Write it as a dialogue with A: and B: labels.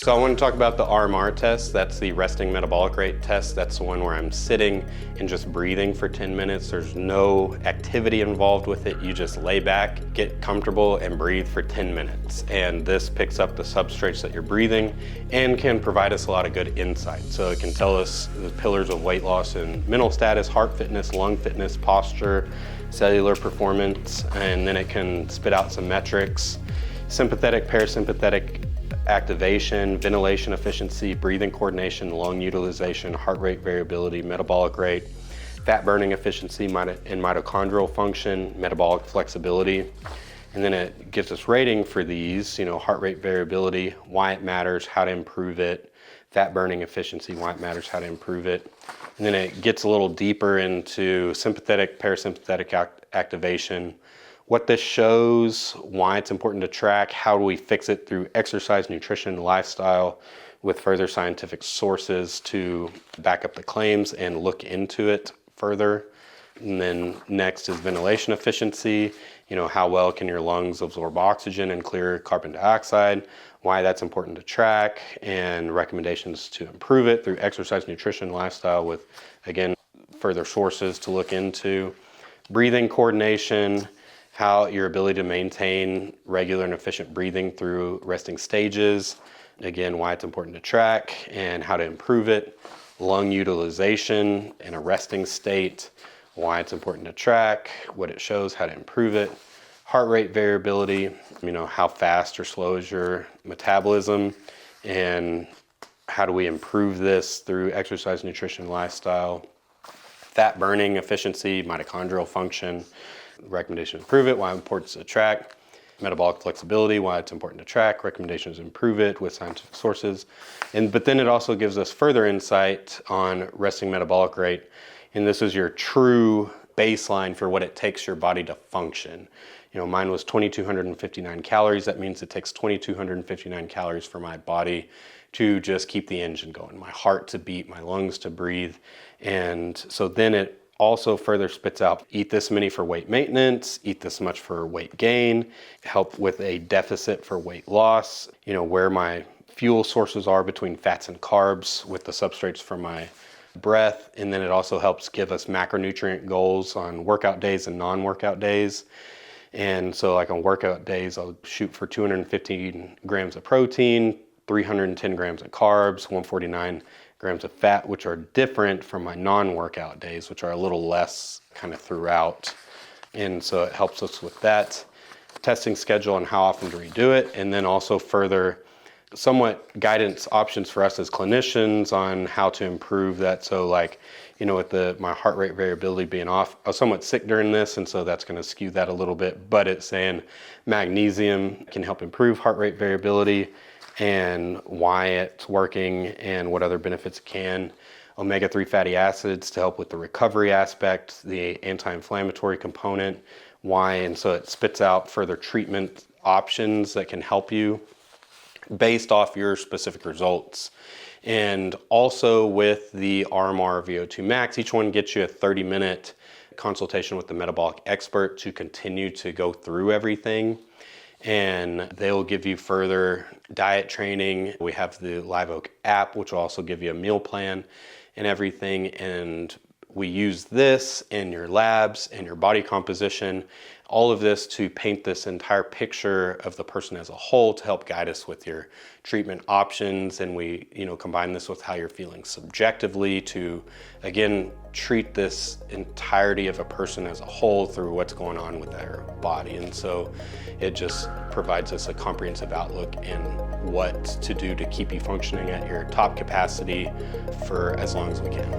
A: So I want to talk about the RMR test. That's the resting metabolic rate test. That's the one where I'm sitting and just breathing for 10 minutes. There's no activity involved with it. You just lay back, get comfortable, and breathe for 10 minutes. And this picks up the substrates that you're breathing and can provide us a lot of good insight. So it can tell us the pillars of weight loss and mental status, heart fitness, lung fitness, posture, cellular performance, and then it can spit out some metrics: sympathetic, parasympathetic activation, ventilation efficiency, breathing coordination, lung utilization, heart rate variability, metabolic rate, fat burning efficiency, and mitochondrial function, metabolic flexibility. And then it gives us rating for these, heart rate variability, why it matters, how to improve it, fat burning efficiency, why it matters, how to improve it. And then it gets a little deeper into sympathetic, parasympathetic activation, what this shows, why it's important to track, how do we fix it through exercise, nutrition, lifestyle, with further scientific sources to back up the claims and look into it further. And then next is ventilation efficiency, how well can your lungs absorb oxygen and clear carbon dioxide, why that's important to track, and recommendations to improve it through exercise, nutrition, lifestyle, with, again, further sources to look into. Breathing coordination, how your ability to maintain regular and efficient breathing through resting stages, again, why it's important to track and how to improve it. Lung utilization in a resting state, why it's important to track, what it shows, how to improve it. Heart rate variability, how fast or slow is your metabolism, and how do we improve this through exercise, nutrition, lifestyle. Fat burning efficiency, mitochondrial function, recommendation to improve it, why it's important to track. Metabolic flexibility, why it's important to track, recommendations to improve it with scientific sources. But then it also gives us further insight on resting metabolic rate. And this is your true baseline for what it takes your body to function. Mine was 2,259 calories. That means it takes 2,259 calories for my body to just keep the engine going, my heart to beat, my lungs to breathe. And so then it also further spits out, eat this many for weight maintenance, eat this much for weight gain, help with a deficit for weight loss, where my fuel sources are between fats and carbs with the substrates for my breath. And then it also helps give us macronutrient goals on workout days and non-workout days. And so like on workout days, I'll shoot for 215 grams of protein, 310 grams of carbs, 149 grams of fat, which are different from my non-workout days, which are a little less kind of throughout. And so it helps us with that. Testing schedule and how often to redo it. And then also further somewhat guidance options for us as clinicians on how to improve that. So with my heart rate variability being off, I was somewhat sick during this, and so that's going to skew that a little bit, but it's saying magnesium can help improve heart rate variability and why it's working and what other benefits it can. Omega-3 fatty acids to help with the recovery aspect, the anti-inflammatory component, why, and so it spits out further treatment options that can help you based off your specific results. And also with the RMR VO2 max, each one gets you a 30-minute consultation with the metabolic expert to continue to go through everything. And they'll give you further diet training. We have the Live Oak app, which will also give you a meal plan and everything. And we use this in your labs and your body composition, all of this to paint this entire picture of the person as a whole to help guide us with your treatment options. And we, combine this with how you're feeling subjectively to, again, treat this entirety of a person as a whole through what's going on with their body. And so it just provides us a comprehensive outlook in what to do to keep you functioning at your top capacity for as long as we can.